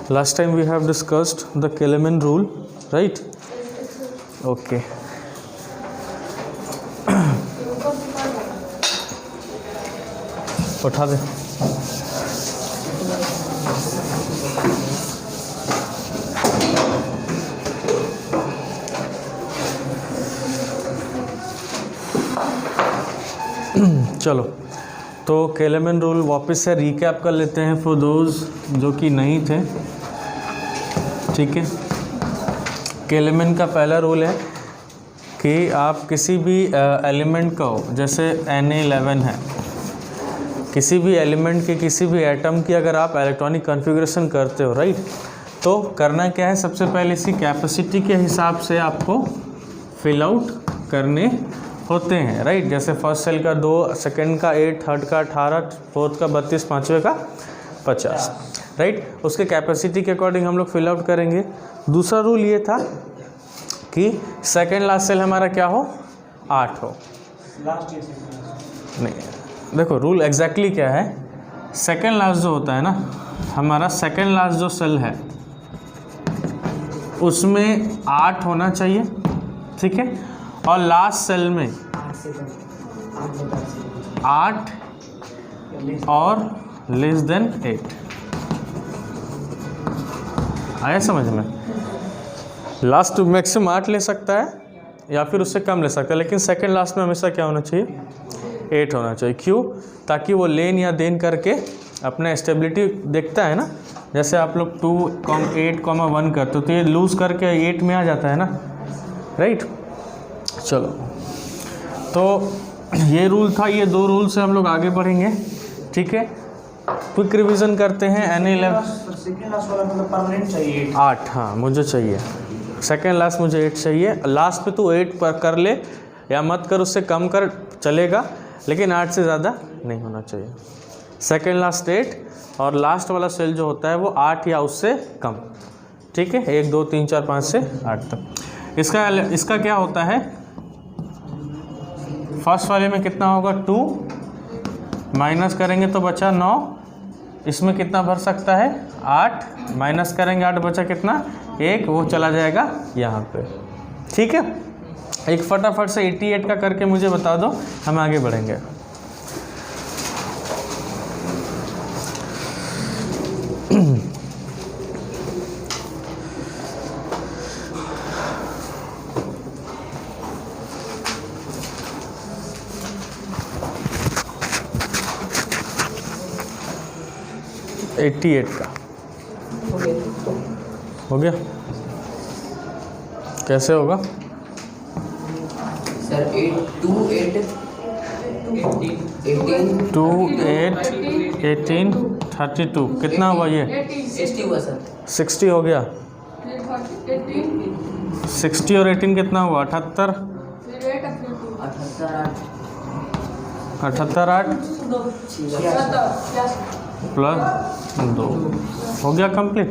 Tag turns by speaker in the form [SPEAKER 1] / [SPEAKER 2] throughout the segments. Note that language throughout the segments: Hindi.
[SPEAKER 1] Last time we have discussed the Kellerman rule, right? Okay. उठा दे। चलो, तो केलेमैन रूल वापस से रिकैप कर लेते हैं फॉर दोज जो कि नहीं थे। ठीक है, केलेमैन का पहला रूल है कि आप किसी भी एलिमेंट को, जैसे Na11 है, किसी भी एलिमेंट के किसी भी एटम की अगर आप इलेक्ट्रॉनिक कॉन्फ़िगरेशन करते हो, राइट, तो करना क्या है, सबसे पहले इसकी कैपेसिटी के हिसाब से आपको फिल आउट करने होते हैं, राइट। जैसे फर्स्ट सेल का 2, सेकंड का 8, थर्ड का 18, फोर्थ का 32, पाँचवें का 50, राइट। उसके कैपेसिटी के अकॉर्डिंग हम लोग फिल आउट करेंगे। दूसरा रूल ये था कि सेकंड लास्ट सेल हमारा क्या हो, 8 हो। नहीं, देखो रूल एग्जैक्टली क्या है, सेकंड लास्ट जो होता है ना, हमारा सेकंड लास्ट जो सेल है उसमें 8 होना चाहिए, ठीक है, और लास्ट सेल में 8 और लेस देन 8। आया समझ में? लास्ट मैक्सिमम 8 ले सकता है या फिर उससे कम ले सकता है, लेकिन सेकंड लास्ट में हमेशा क्या होना चाहिए, 8 होना चाहिए। क्यों? ताकि वो लेन या देन करके अपना स्टेबिलिटी देखता है ना। जैसे आप लोग 2, 8, 1 करते हो तो ये लूज़ करके 8 में आ जाता है ना, राइट। चलो, तो ये रूल था, ये 2 रूल से हम लोग आगे बढ़ेंगे, ठीक है। क्विक रिवीजन करते हैं। Na11
[SPEAKER 2] सेकंड लास्ट वाला मतलब परमानेंट चाहिए
[SPEAKER 1] 8, हाँ मुझे चाहिए, सेकंड लास्ट मुझे 8 चाहिए। लास्ट पे तू 8 पर कर ले या मत कर, उससे कम कर चलेगा, लेकिन 8 से ज़्यादा नहीं होना चाहिए। सेकंड लास्ट 8 और लास्ट वाला सेल जो होता है वो 8 या उससे कम, ठीक है। 1, 2, 3, 4, 5 से 8 तक। इसका क्या होता है, फर्स्ट वाले में कितना होगा, 2 माइनस करेंगे तो बचा 9, इसमें कितना भर सकता है, 8 माइनस करेंगे 8 बचा कितना, 1, वो चला जाएगा यहाँ पे, ठीक है। एक फटाफट से 88 का करके मुझे बता दो, हम आगे बढ़ेंगे।
[SPEAKER 2] हो
[SPEAKER 1] 88 का हो गया, कैसे होगा
[SPEAKER 2] सर? 2, 8,
[SPEAKER 1] 18, 32 कितना हुआ, ये
[SPEAKER 2] 60 हुआ सर।
[SPEAKER 1] 60 हो गया। 60 और 18 कितना हुआ, 78, 8 प्लस 2 हो गया कंप्लीट।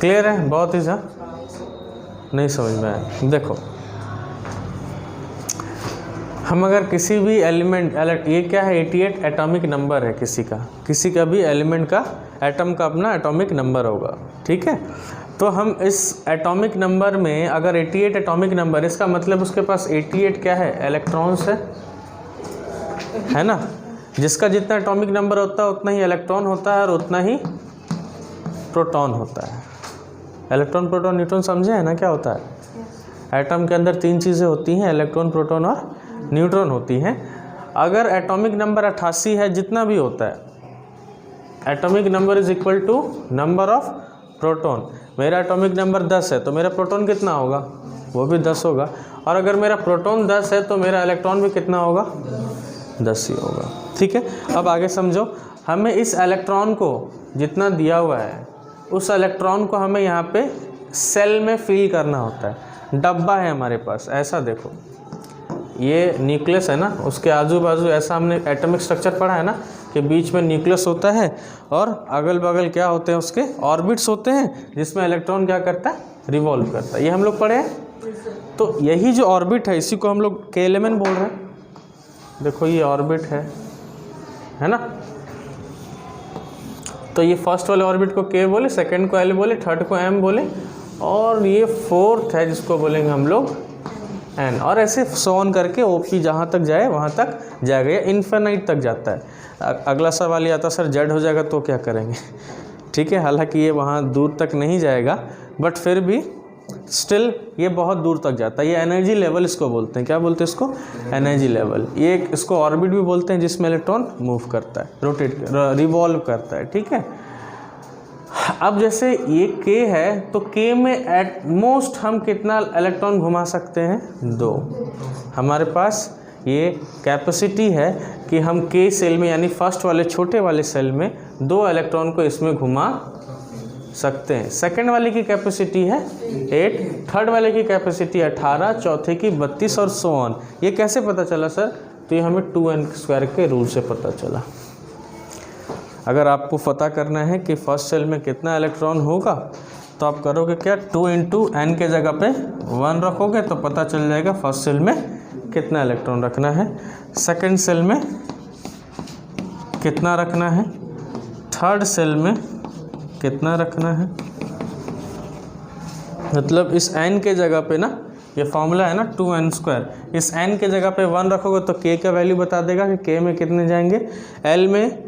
[SPEAKER 1] क्लियर है? बहुत ही सा नहीं समझ में आया। देखो, हम अगर किसी भी एलिमेंट, ये क्या है, 88 एटॉमिक नंबर है किसी का भी एलिमेंट का, एटम का अपना एटॉमिक नंबर होगा, ठीक है। तो हम इस एटॉमिक नंबर में अगर 88 एटॉमिक नंबर, इसका मतलब उसके पास 88 क्या है, इलेक्ट्रॉन्स है ना। जिसका जितना एटॉमिक नंबर होता है उतना ही इलेक्ट्रॉन होता है और उतना ही प्रोटॉन होता है। इलेक्ट्रॉन, प्रोटॉन, न्यूट्रॉन समझे है ना क्या होता है। एटम के अंदर 3 चीज़ें होती हैं, इलेक्ट्रॉन, प्रोटॉन और न्यूट्रॉन होती हैं। अगर एटॉमिक नंबर 88 है, जितना भी होता है, atomic number is equal to number of proton. मेरा एटॉमिक नंबर 10 है तो मेरा प्रोटॉन कितना होगा, वो भी 10 होगा। और अगर मेरा प्रोटॉन 10 है तो मेरा इलेक्ट्रॉन भी कितना होगा, 10 ही होगा, ठीक है। अब आगे समझो, हमें इस इलेक्ट्रॉन को जितना दिया हुआ है, उस इलेक्ट्रॉन को हमें यहाँ पे सेल में फिल करना होता है। डब्बा है हमारे पास, ऐसा देखो, ये न्यूक्लियस है ना, उसके आजू बाजू ऐसा हमने एटॉमिक स्ट्रक्चर पढ़ा है ना कि बीच में न्यूक्लियस होता है और अगल बगल क्या होते हैं, उसके ऑर्बिट्स होते हैं, जिसमें इलेक्ट्रॉन क्या करता है, रिवॉल्व करता है। ये हम लोग पढ़े हैं। तो यही जो ऑर्बिट है, इसी को हम लोग केलेमैन बोल रहे हैं। देखो ये ऑर्बिट है ना। तो ये फर्स्ट वाले ऑर्बिट को K बोले, सेकंड को L बोले, थर्ड को M बोले, और ये फोर्थ है जिसको बोलेंगे हम लोग N, और ऐसे सोन करके OP जहाँ तक जाए वहाँ तक जाएगा, ये इन्फिनाइट तक जाता है। अगला सवाल ये आता सर Z हो जाएगा तो क्या करेंगे? ठीक है, हालांकि ये वहाँ दूर तक नहीं जाएगा, बट फिर भी स्टिल ये बहुत दूर तक जाता है। ये एनर्जी लेवल इसको बोलते हैं, क्या बोलते हैं इसको? Energy level. ये इसको ऑर्बिट भी बोलते हैं जिसमें इलेक्ट्रॉन मूव करता है, रोटेट रिवॉल्व करता है। ठीक है, अब जैसे ये K है तो K में एट मोस्ट हम कितना इलेक्ट्रॉन घुमा सकते हैं? 2। हमारे पास ये कैपेसिटी है कि हम K सेल में यानी फर्स्ट वाले छोटे वाले सेल में 2 इलेक्ट्रॉन को इसमें घुमा सकते हैं। सेकंड वाले की कैपेसिटी है 8, थर्ड वाले की कैपेसिटी 18, चौथे की 32 और सो ऑन। ये कैसे पता चला सर? तो ये हमें 2n² के रूल से पता चला। अगर आपको पता करना है कि फर्स्ट सेल में कितना इलेक्ट्रॉन होगा तो आप करोगे क्या? 2 × n के जगह पे 1 रखोगे तो पता चल जाएगा फर्स्ट सेल में कितना इलेक्ट्रॉन रखना है, सेकंड सेल में कितना रखना है, थर्ड सेल में कितना रखना है। मतलब इस n के जगह पे ना, ये फॉर्मूला है ना 2n², इस n के जगह पे 1 रखोगे तो k का वैल्यू बता देगा कि k में कितने जाएंगे। l में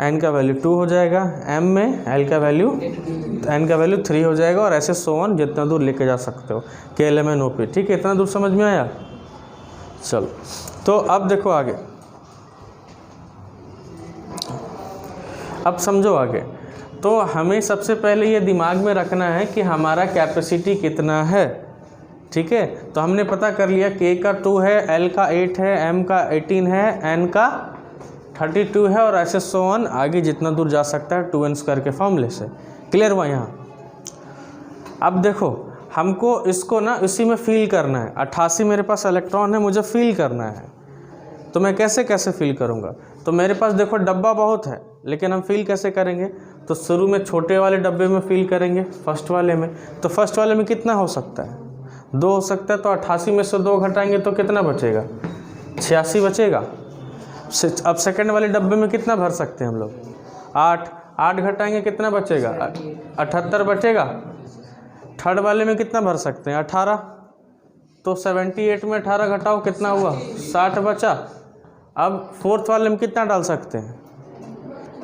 [SPEAKER 1] n का वैल्यू 2 हो जाएगा, m में l का वैल्यू n का वैल्यू 3 हो जाएगा, और ऐसे सो ऑन जितना दूर लेके जा सकते हो k l m n o p। ठीक है, इतना दूर समझ में आया? चलो, तो अब देखो आगे, अब समझो आगे। तो हमें सबसे पहले ये दिमाग में रखना है कि हमारा कैपेसिटी कितना है। ठीक है, तो हमने पता कर लिया K का 2 है, L का 8 है, M का 18 है, N का 32 है, और ऐसे सो ऑन आगे जितना दूर जा सकता है 2n² के फॉर्मूले से। क्लियर हुआ यहाँ? अब देखो, हमको इसको ना इसी में फील करना है। 88 मेरे पास इलेक्ट्रॉन है, मुझे फील करना है, तो मैं कैसे कैसे फील करूँगा? तो मेरे पास देखो डब्बा बहुत है, लेकिन हम फील कैसे करेंगे? तो शुरू में छोटे वाले डब्बे में फील करेंगे, फर्स्ट वाले में। तो फर्स्ट वाले में कितना हो सकता है? 2 हो सकता है, तो 88 में से 2 घटाएंगे तो कितना बचेगा? 86 बचेगा। अब सेकंड वाले डब्बे में कितना भर सकते हैं हम लोग? 8 घटाएंगे कितना बचेगा? 78 बचेगा। थर्ड वाले में कितना भर सकते हैं? 18, तो 78 में 18 घटाओ कितना हुआ? 60 बचा। अब फोर्थ वाले में कितना डाल सकते हैं?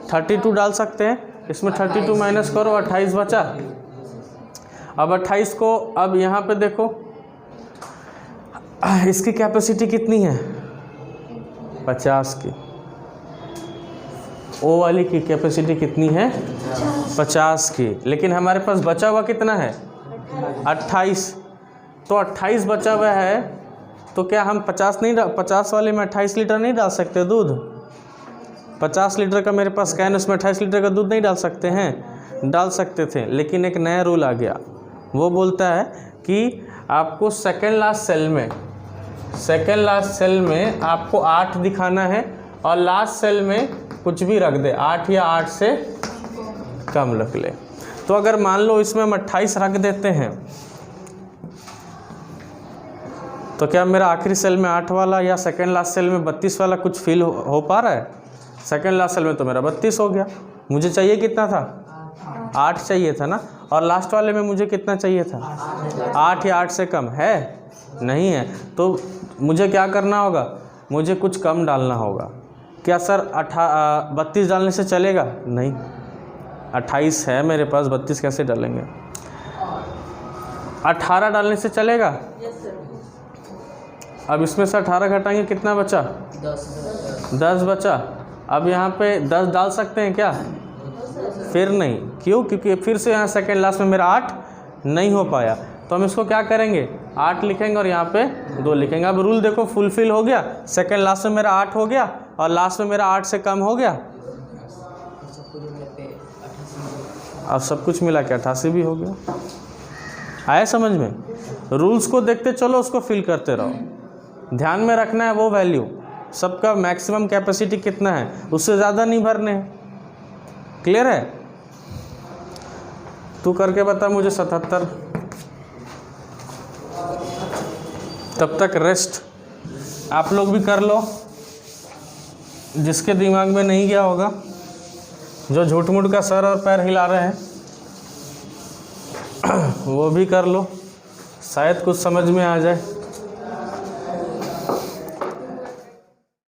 [SPEAKER 1] 32 डाल सकते हैं, इसमें 32 माइनस करो, 28 बचा। अब 28 को अब यहाँ पे देखो, इसकी कैपेसिटी कितनी है? 50 की। ओ वाली की कैपेसिटी कितनी है? 50 की। लेकिन हमारे पास बचा हुआ कितना है? 28। तो 28 बचा हुआ है, तो क्या हम 50 वाले में 28 लीटर नहीं डाल सकते दूध? 50 लीटर का मेरे पास कैन, उसमें 28 लीटर का दूध नहीं डाल सकते हैं? डाल सकते थे, लेकिन एक नया रूल आ गया। वो बोलता है कि आपको सेकेंड लास्ट सेल में आपको 8 दिखाना है, और लास्ट सेल में कुछ भी रख दे, 8 या 8 से कम रख ले। तो अगर मान लो इसमें हम 28 रख देते हैं, तो क्या मेरा आखिरी सेल में 8 वाला या सेकेंड लास्ट सेल में 32 वाला कुछ फील हो पा रहा है? सेकेंड लास्ट सेल में तो मेरा 32 हो गया। मुझे चाहिए कितना था? 8 चाहिए था ना। और लास्ट वाले में मुझे कितना चाहिए था? 8 या 8 से कम है? नहीं है। तो मुझे क्या करना होगा? मुझे कुछ कम डालना होगा। क्या सर 32 डालने से चलेगा? नहीं, 28 है मेरे पास, 32 कैसे डालेंगे? 18 डालने से चलेगा? अब इसमें से 18 घटाएंगे कितना बचा? 10 बचा। अब यहाँ पे 10 डाल सकते हैं क्या? फिर नहीं। क्यों? क्योंकि फिर से यहाँ सेकेंड लास्ट में मेरा 8 नहीं हो पाया। तो हम इसको क्या करेंगे? 8 लिखेंगे और यहाँ पे 2 लिखेंगे। अब रूल देखो फुलफिल हो गया। सेकेंड लास्ट में मेरा 8 हो गया और लास्ट में मेरा 8 से कम हो गया। अब सब कुछ मिला के 88 भी हो गया। आया समझ में? रूल्स को देखते चलो, उसको फिल करते रहो। ध्यान में रखना है वो वैल्यू, सबका मैक्सिमम कैपेसिटी कितना है, उससे ज़्यादा नहीं भरने हैं। क्लियर है? तू करके बता मुझे 77। तब तक रेस्ट आप लोग भी कर लो, जिसके दिमाग में नहीं गया होगा जो झूठ मूठ का सर और पैर हिला रहे हैं वो भी कर लो, शायद कुछ समझ में आ जाए।